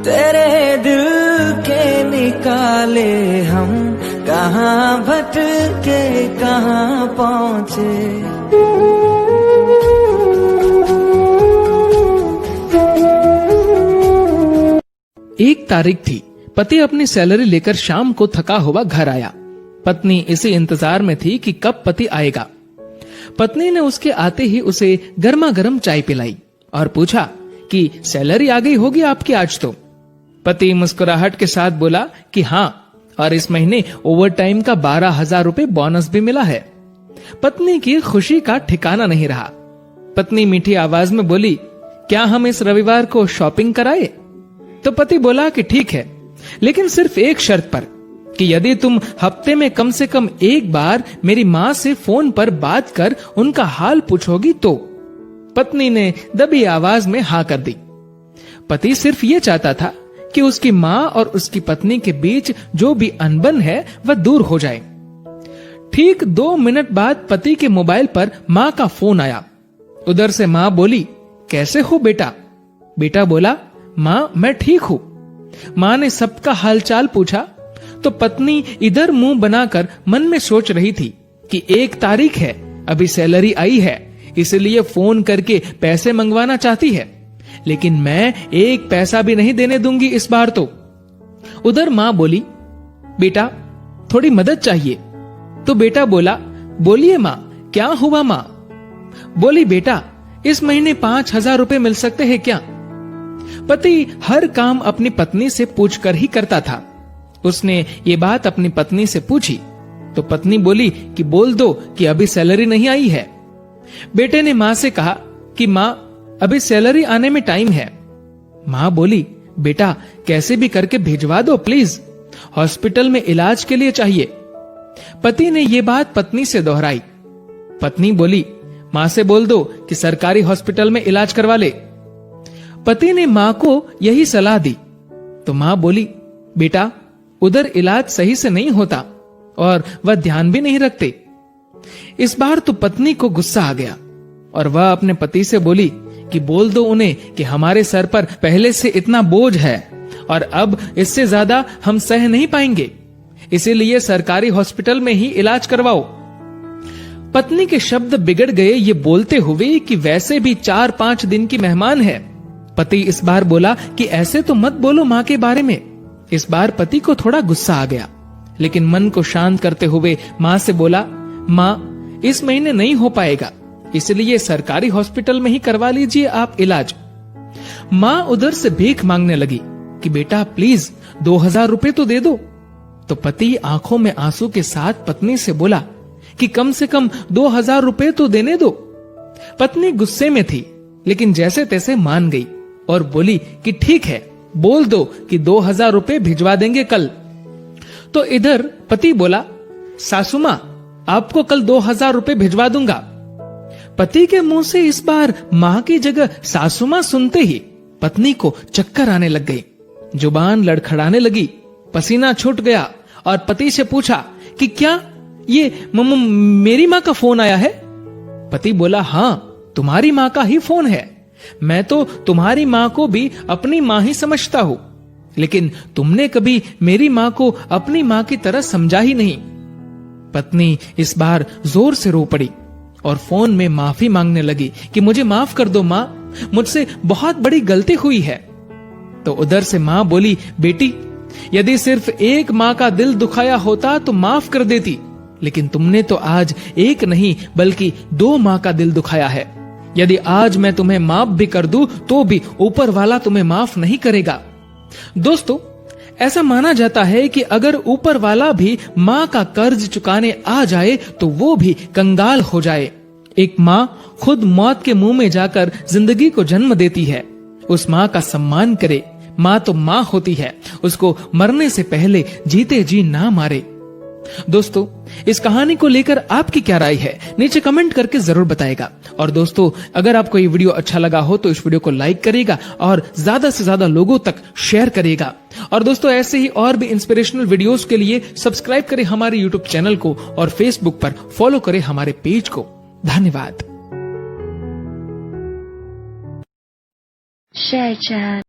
तेरे दिल के निकाले हम, कहाँ भटके कहाँ पहुँचे। एक तारीख थी। पति अपनी सैलरी लेकर शाम को थका हुआ घर आया। पत्नी इसी इंतजार में थी कि कब पति आएगा। पत्नी ने उसके आते ही उसे गर्मा गर्म चाय पिलाई और पूछा कि सैलरी आ गई होगी आपकी आज तो। पति मुस्कुराहट के साथ बोला कि हाँ, और इस महीने ओवर टाइम का 12,000 रुपए बोनस भी मिला है। पत्नी की खुशी का ठिकाना नहीं रहा। पत्नी मीठी आवाज में बोली, क्या हम इस रविवार को शॉपिंग कराए? तो पति बोला कि ठीक है, लेकिन सिर्फ एक शर्त पर, कि यदि तुम हफ्ते में कम से कम एक बार मेरी माँ से फोन पर बात कर उनका हाल पूछोगी तो। पत्नी ने दबी आवाज में हाँ कर दी। पति सिर्फ ये चाहता था कि उसकी माँ और उसकी पत्नी के बीच जो भी अनबन है वह दूर हो जाए। ठीक 2 मिनट बाद पति के मोबाइल पर माँ का फोन आया। उधर से माँ बोली, कैसे हो बेटा? बेटा बोला, माँ मैं ठीक हूँ। माँ ने सबका हालचाल पूछा तो पत्नी इधर मुंह बनाकर मन में सोच रही थी कि 1 तारीख है, अभी सैलरी आई है, इसलिए फोन करके पैसे मंगवाना चाहती है, लेकिन मैं 1 पैसा भी नहीं देने दूंगी इस बार तो। उधर माँ बोली, बेटा थोड़ी मदद चाहिए। तो बेटा बोला, बोलिए माँ, क्या हुआ माँ? बोली, बेटा इस महीने 5,000 रुपए मिल सकते हैं क्या? पति हर काम अपनी पत्नी से पूछकर ही करता था। उसने ये बात अपनी पत्नी से पूछी तो पत्नी बोली कि बोल दो कि अभी सैलरी नहीं आई है। बेटे ने माँ से कहा कि माँ अभी सैलरी आने में टाइम है। माँ बोली, बेटा कैसे भी करके भिजवा दो प्लीज, हॉस्पिटल में इलाज के लिए चाहिए। पति ने ये बात पत्नी से दोहराई। पत्नी बोली, माँ से बोल दो कि सरकारी हॉस्पिटल में इलाज करवा ले। पति ने माँ को यही सलाह दी तो माँ बोली, बेटा उधर इलाज सही से नहीं होता और वह ध्यान भी नहीं रखते। इस बार तो पत्नी को गुस्सा आ गया और वह अपने पति से बोली कि बोल दो उन्हें कि हमारे सर पर पहले से इतना बोझ है और अब इससे ज्यादा हम सह नहीं पाएंगे, इसीलिए सरकारी हॉस्पिटल में ही इलाज करवाओ। पत्नी के शब्द बिगड़ गए ये बोलते हुए कि वैसे भी 4-5 दिन की मेहमान है। पति इस बार बोला कि ऐसे तो मत बोलो माँ के बारे में। इस बार पति को थोड़ा गुस्सा आ गया, लेकिन मन को शांत करते हुए माँ से बोला, माँ इस महीने नहीं हो पाएगा, इसलिए सरकारी हॉस्पिटल में ही करवा लीजिए आप इलाज। माँ उधर से भीख मांगने लगी कि बेटा प्लीज 2,000 रुपए तो दे दो। तो पति आंखों में आंसू के साथ पत्नी से बोला कि कम से कम 2,000 रुपए तो देने दो। पत्नी गुस्से में थी, लेकिन जैसे तैसे मान गई और बोली कि ठीक है, बोल दो कि 2,000 रुपए भिजवा देंगे कल। तो इधर पति बोला, सासू माँ आपको कल 2,000 रुपए भिजवा दूंगा। पति के मुंह से इस बार माँ की जगह सासू माँ सुनते ही पत्नी को चक्कर आने लग गई, जुबान लड़खड़ाने लगी, पसीना छूट गया और पति से पूछा कि क्या ये मेरी माँ का फोन आया है? पति बोला, हाँ तुम्हारी माँ का ही फोन है। मैं तो तुम्हारी माँ को भी अपनी माँ ही समझता हूँ, लेकिन तुमने कभी मेरी माँ को अपनी माँ की तरह समझा ही नहीं। पत्नी इस बार जोर से रो पड़ी और फोन में माफी मांगने लगी कि मुझे माफ कर दो माँ, मुझसे बहुत बड़ी गलती हुई है। तो उधर से माँ बोली, बेटी यदि सिर्फ एक माँ का दिल दुखाया होता तो माफ कर देती, लेकिन तुमने तो आज एक नहीं बल्कि 2 माँ का दिल दुखाया है। यदि आज मैं तुम्हें माफ भी कर दूं तो भी ऊपर वाला तुम्हें माफ नहीं करेगा। दोस्तों, ऐसा माना जाता है कि अगर ऊपर वाला भी माँ का कर्ज चुकाने आ जाए तो वो भी कंगाल हो जाए। एक माँ खुद मौत के मुंह में जाकर जिंदगी को जन्म देती है। उस माँ का सम्मान करे। माँ तो माँ होती है, उसको मरने से पहले जीते जी ना मारे। दोस्तों, इस कहानी को लेकर आपकी क्या राय है नीचे कमेंट करके जरूर बताएगा। और दोस्तों, अगर आपको ये वीडियो अच्छा लगा हो तो इस वीडियो को लाइक करेगा और ज्यादा से ज्यादा लोगों तक शेयर करेगा। और दोस्तों, ऐसे ही और भी इंस्पिरेशनल वीडियोस के लिए सब्सक्राइब करें हमारे यूट्यूब चैनल को और फेसबुक पर फॉलो करें हमारे पेज को। धन्यवाद। Share chat.